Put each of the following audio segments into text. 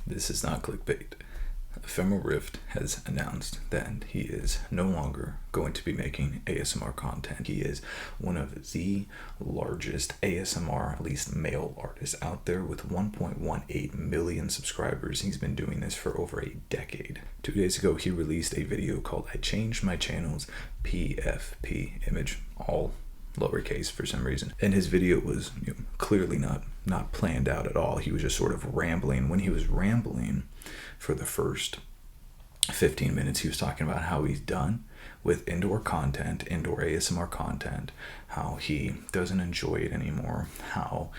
This is not clickbait. Ephemeral Rift has announced that he is no longer going to be making ASMR content. He is one of the largest ASMR, at least male artists out there, with 1.18 million subscribers. He's been doing this for over a decade. 2 days ago, he released a video called I Changed My Channel's PFP image, all lowercase for some reason. And his video was clearly not planned out at all. He was just sort of rambling. When he was rambling for the first 15 minutes, he was talking about how he's done with indoor ASMR content, how he doesn't enjoy it anymore, how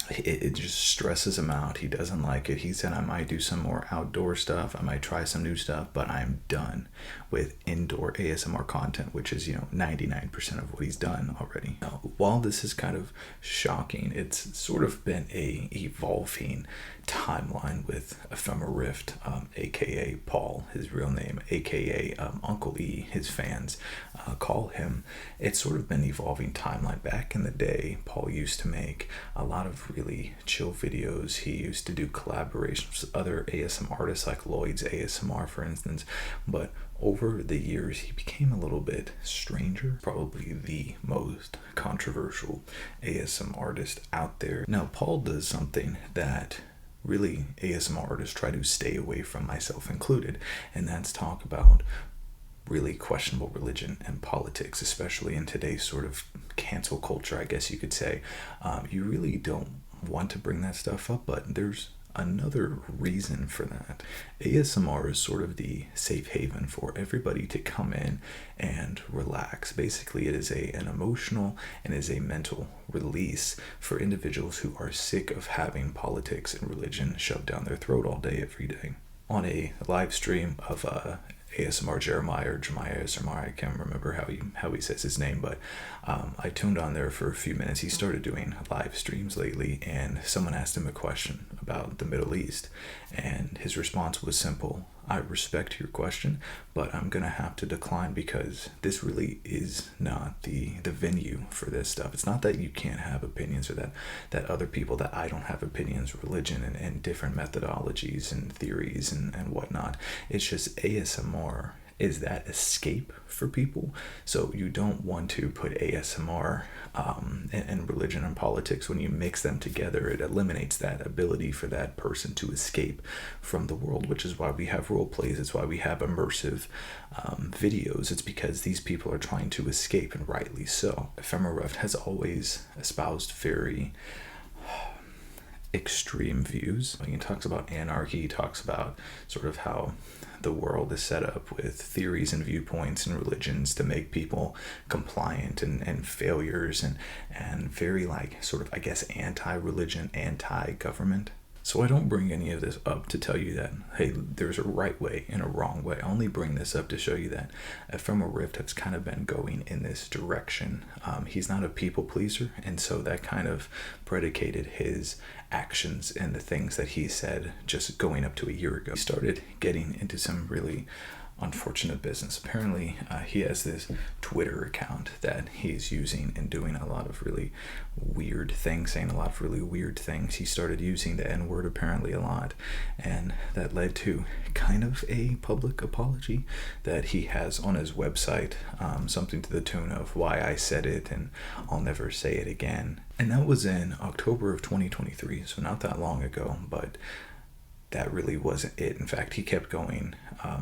it just stresses him out. He doesn't like it. He said, I might do some more outdoor stuff. I might try some new stuff, but I'm done with indoor ASMR content, which is, 99% of what he's done already. Now, while this is kind of shocking, it's sort of been a evolving timeline with Ephemeral Rift, aka Paul, his real name, aka Uncle E, his fans call him. It's sort of been evolving timeline. Back in the day, Paul used to make a lot of really chill videos. He used to do collaborations with other ASMR artists like Lloyd's ASMR, for instance, but over the years, he became a little bit stranger, probably the most controversial ASMR artist out there. Now, Paul does something that really ASMR artists try to stay away from, myself included, and that's talk about really questionable religion and politics, especially in today's sort of cancel culture, I guess you could say. You really don't want to bring that stuff up, but there's another reason for that. ASMR is sort of the safe haven for everybody to come in and relax. Basically, it is an emotional and is a mental release for individuals who are sick of having politics and religion shoved down their throat all day, every day. On a live stream of ASMR Jeremiah ASMR, I can't remember how he says his name, but I tuned on there for a few minutes. He started doing live streams lately, and someone asked him a question about the Middle East, and his response was simple: I respect your question, but I'm gonna have to decline because this really is not the venue for this stuff. It's not that you can't have opinions, or that other people, that I don't have opinions, religion and different methodologies and theories and whatnot. It's just ASMR is that escape for people. So you don't want to put ASMR and religion and politics. When you mix them together, it eliminates that ability for that person to escape from the world, which is why we have role plays. It's why we have immersive videos. It's because these people are trying to escape, and rightly so. Ephemeral Rift has always espoused very extreme views. He talks about anarchy, he talks about sort of how the world is set up with theories and viewpoints and religions to make people compliant and failures and very sort of, I guess, anti-religion, anti-government. So I don't bring any of this up to tell you that, hey, there's a right way and a wrong way. I only bring this up to show you that Ephemeral Rift has kind of been going in this direction. He's not a people pleaser, and so that kind of predicated his actions and the things that he said just going up to a year ago. He started getting into some really unfortunate business. Apparently, he has this Twitter account that he's using and doing a lot of really weird things, saying a lot of really weird things. He started using the N-word apparently a lot, and that led to kind of a public apology that he has on his website, something to the tune of "Why I said it and I'll never say it again." And that was in October of 2023, so not that long ago, but that really wasn't it. In fact, he kept going,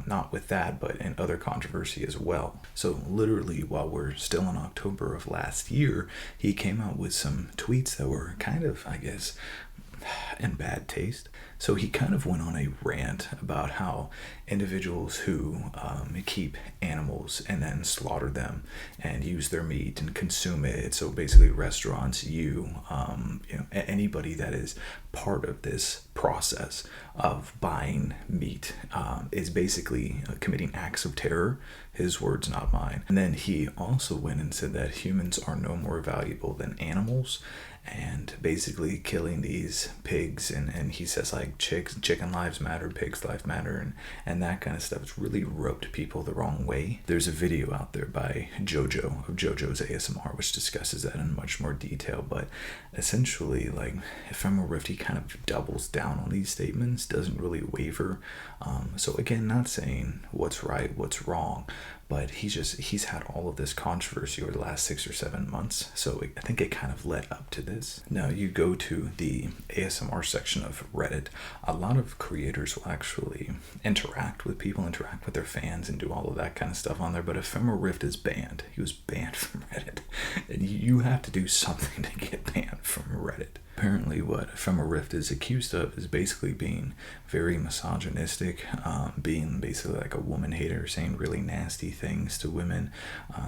not with that, but in other controversy as well. So literally, while we're still in October of last year, he came out with some tweets that were kind of, I guess, in bad taste. So he kind of went on a rant about how individuals who keep animals and then slaughter them and use their meat and consume it. So basically, restaurants, anybody that is part of this process of buying meat is basically committing acts of terror. His words, not mine. And then he also went and said that humans are no more valuable than animals, and basically killing these pigs, and he says like chicken lives matter, pigs lives matter, and that kind of stuff. It's really rubbed people the wrong way. There's a video out there by Jojo of Jojo's ASMR which discusses that in much more detail, but essentially like Ephemeral Rift, he kind of doubles down on these statements, doesn't really waver. So again, not saying what's right, what's wrong, but he's had all of this controversy over the last 6 or 7 months, so I think it kind of led up to this. Now you go to the ASMR section of Reddit, a lot of creators will actually interact with people, interact with their fans, and do all of that kind of stuff on there, but Ephemeral Rift is banned. He was banned from Reddit, and you have to do something to get banned from Reddit. Apparently what Ephemeral Rift is accused of is basically being very misogynistic, being basically like a woman hater, saying really nasty things to women.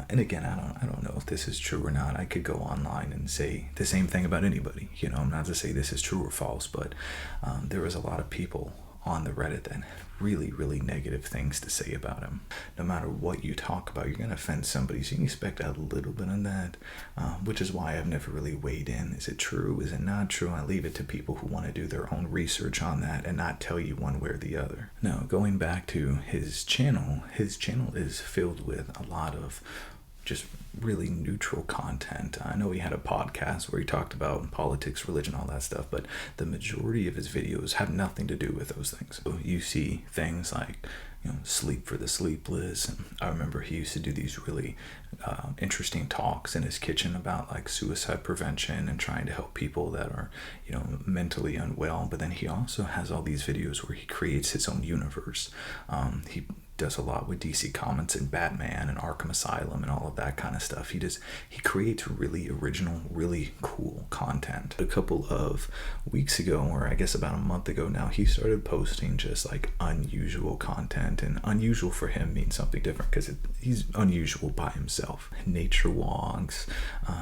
And again, I don't know if this is true or not. I could go online and say the same thing about anybody. You know, not to say this is true or false, but there was a lot of people on the Reddit that really negative things to say about him. No matter what you talk about, you're gonna offend somebody, so you can expect a little bit of that, which is why I've never really weighed in. Is it true? Is it not true? I leave it to people who want to do their own research on that and not tell you one way or the other. Now, going back to his channel is filled with a lot of just really neutral content. I know he had a podcast where he talked about politics, religion, all that stuff, but the majority of his videos have nothing to do with those things. So you see things like, you know, sleep for the sleepless, and I remember he used to do these really interesting talks in his kitchen about like suicide prevention and trying to help people that are, you know, mentally unwell. But then he also has all these videos where he creates his own universe. He does a lot with DC Comics and Batman and Arkham Asylum and all of that kind of stuff. He creates really original, really cool content. A couple of weeks ago, or I guess about a month ago now, he started posting just like unusual content, and unusual for him means something different because he's unusual by himself. Nature walks,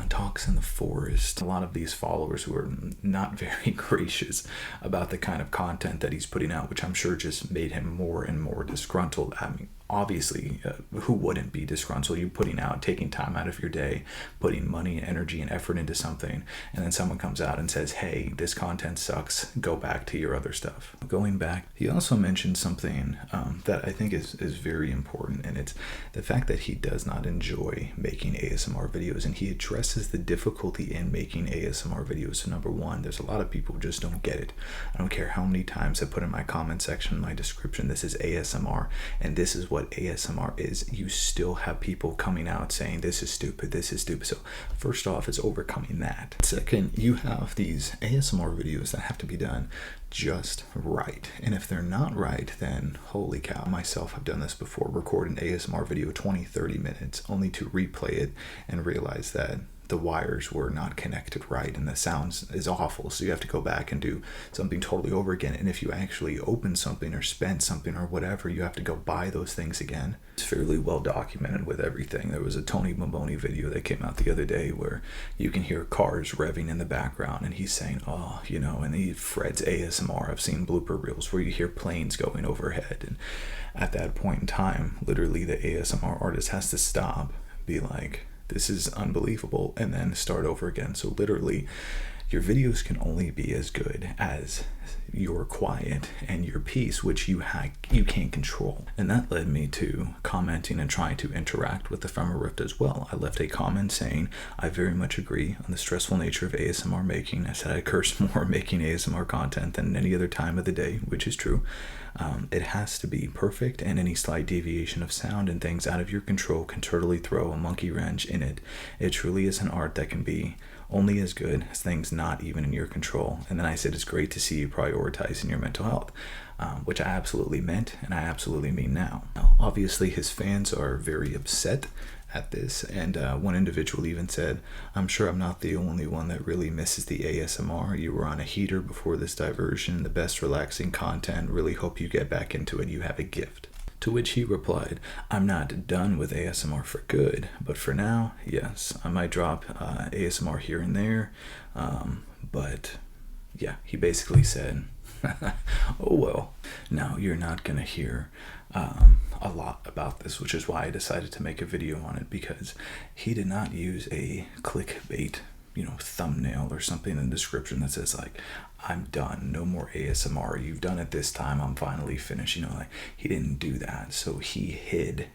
talks in the forest. A lot of these followers who are not very gracious about the kind of content that he's putting out, which I'm sure just made him more and more disgruntled. I mean, obviously, who wouldn't be disgruntled? You're putting out, taking time out of your day, putting money and energy and effort into something, and then someone comes out and says, hey, this content sucks, go back to your other stuff. Going back, he also mentioned something that I think is very important, and it's the fact that he does not enjoy making ASMR videos, and he addresses the difficulty in making ASMR videos. So number one, there's a lot of people who just don't get it. I don't care how many times I put in my comment section, my description, this is ASMR, and this is what ASMR is. You still have people coming out saying this is stupid, this is stupid. So first off, it's overcoming that. Second, you have these ASMR videos that have to be done just right, and if they're not right, then holy cow. Myself, I've done this before, record an ASMR video 20-30 minutes only to replay it and realize that the wires were not connected right and the sound is awful, so you have to go back and do something totally over again. And if you actually open something or spend something or whatever, you have to go buy those things again. It's fairly well documented with everything. There was a Tony Mamoni video that came out the other day where you can hear cars revving in the background, and he's saying, oh, you know, and he Fred's ASMR. I've seen blooper reels where you hear planes going overhead, and at that point in time, literally the ASMR artist has to stop, be like, this is unbelievable, and then start over again. So literally, your videos can only be as good as your quiet and your peace, which you can't control. And that led me to commenting and trying to interact with Ephemeral Rift as well. I left a comment saying, I very much agree on the stressful nature of ASMR making. I said I curse more making ASMR content than any other time of the day, which is true. It has to be perfect, and any slight deviation of sound and things out of your control can totally throw a monkey wrench in it. It truly is an art that can be only as good as things not even in your control. And then I said, it's great to see you prioritizing your mental health, which I absolutely meant, and I absolutely mean now. Now, obviously, his fans are very upset at this, and one individual even said, I'm sure I'm not the only one that really misses the ASMR. You were on a heater before this diversion, the best relaxing content. Really hope you get back into it. You have a gift. To which he replied, I'm not done with ASMR for good, but for now, yes, I might drop ASMR here and there, but yeah, he basically said, oh well. Now you're not gonna hear a lot about this, which is why I decided to make a video on it, because he did not use a clickbait thumbnail or something in the description that says like, I'm done, no more ASMR, you've done it this time, I'm finally finished. Like, he didn't do that. So he hid,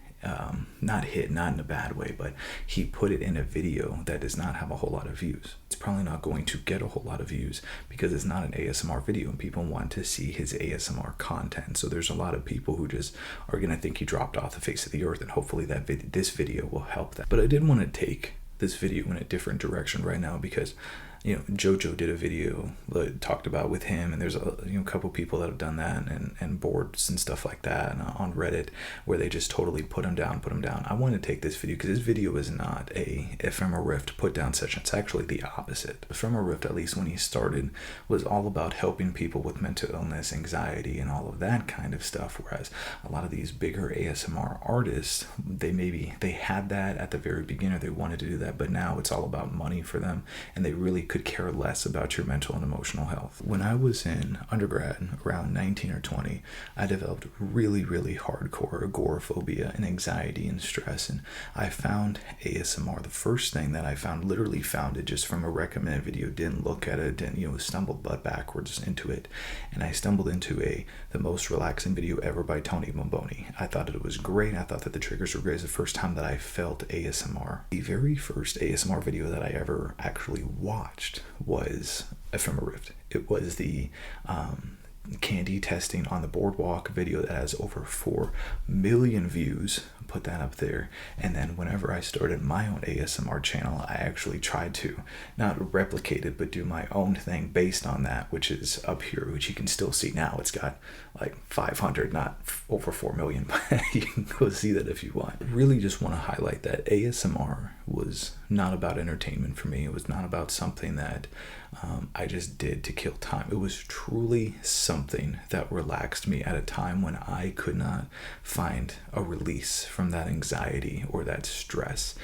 not in a bad way, but he put it in a video that does not have a whole lot of views. It's probably not going to get a whole lot of views because it's not an ASMR video and people want to see his ASMR content. So there's a lot of people who just are going to think he dropped off the face of the earth, and hopefully this video will help that. But I did want to take this video in a different direction right now because Jojo did a video that talked about with him, and there's a couple people that have done that, and boards and stuff like that, and on Reddit where they just totally put him down. I want to take this video because this video is not a Ephemeral Rift put down session. It's actually the opposite. Ephemeral Rift, at least when he started, was all about helping people with mental illness, anxiety, and all of that kind of stuff. Whereas a lot of these bigger ASMR artists, they had that at the very beginning, they wanted to do that, but now it's all about money for them, and they really could care less about your mental and emotional health. When I was in undergrad, around 19 or 20, I developed really, really hardcore agoraphobia and anxiety and stress, and I found ASMR. The first thing that I found, literally found it just from a recommended video, didn't look at it, didn't, stumbled butt backwards into it, and I stumbled into the most relaxing video ever by Tony Bomboni. I thought it was great. I thought that the triggers were great. It was the first time that I felt ASMR. The very first ASMR video that I ever actually watched was Ephemeral Rift. It was the candy testing on the boardwalk video that has over 4 million views. Put that up there. And then whenever I started my own ASMR channel, I actually tried to not replicate it but do my own thing based on that, which is up here, which you can still see now. It's got like 500, not over 4 million, but you can go see that if you want. I really just want to highlight that ASMR was not about entertainment for me. It was not about something that I just did to kill time. It was truly something that relaxed me at a time when I could not find a release from that anxiety or that stress.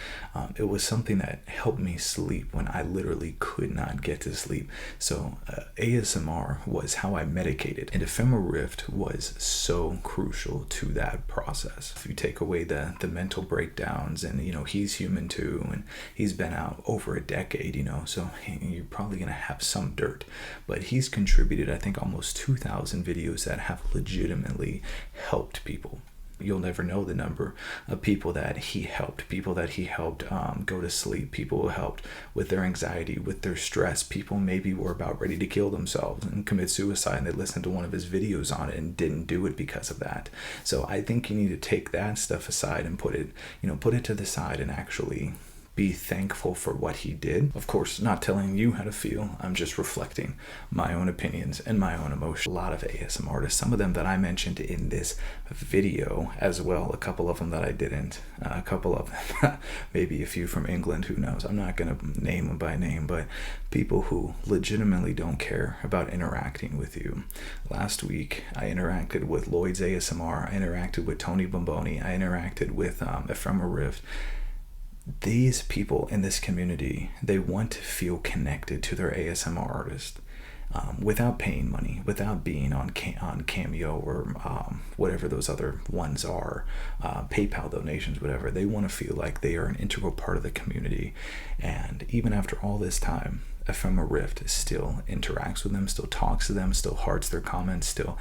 It was something that helped me sleep when I literally could not get to sleep. So ASMR was how I medicated, and Ephemeral Rift was so crucial to that process. If you take away the mental breakdowns, and he's human too, and he's been out over a decade, so you're probably gonna have some dirt, but he's contributed, I think, almost 2,000 videos that have legitimately helped people. You'll never know the number of people that he helped go to sleep, people who helped with their anxiety, with their stress. People maybe were about ready to kill themselves and commit suicide, and they listened to one of his videos on it and didn't do it because of that. So I think you need to take that stuff aside and put it to the side and actually be thankful for what he did. Of course, not telling you how to feel. I'm just reflecting my own opinions and my own emotions. A lot of ASMR artists, some of them that I mentioned in this video as well, a couple of them that I didn't, a couple of them, maybe a few from England, who knows. I'm not going to name them by name, but people who legitimately don't care about interacting with you. Last week, I interacted with Lloyd's ASMR, I interacted with Tony Bomboni, I interacted with Ephemeral Rift. These people in this community, they want to feel connected to their ASMR artist without paying money, without being on Cameo or whatever those other ones are, PayPal donations, whatever. They want to feel like they are an integral part of the community. And even after all this time, Ephemeral Rift still interacts with them, still talks to them, still hearts their comments, still.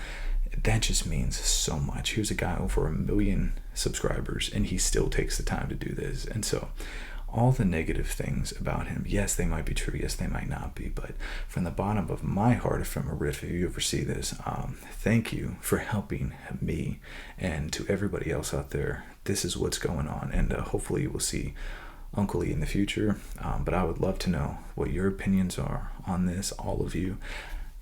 That just means so much. Here's a guy over 1 million subscribers, and he still takes the time to do this. And so all the negative things about him, yes, they might be true, yes, they might not be, but from the bottom of my heart, Ephemeral Rift, if you ever see this, thank you for helping me, and to everybody else out there. This is what's going on, and hopefully you will see Uncle E in the future. But I would love to know what your opinions are on this, all of you.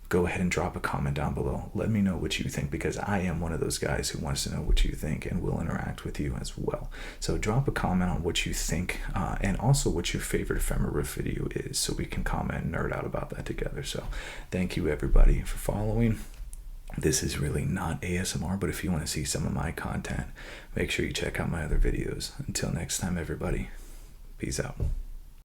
Go ahead and drop a comment down below. Let me know what you think, because I am one of those guys who wants to know what you think and will interact with you as well. So drop a comment on what you think, and also what your favorite Ephemeral Rift video is, so we can comment and nerd out about that together. So thank you everybody for following. This is really not ASMR, but if you want to see some of my content, make sure you check out my other videos. Until next time, everybody, peace out.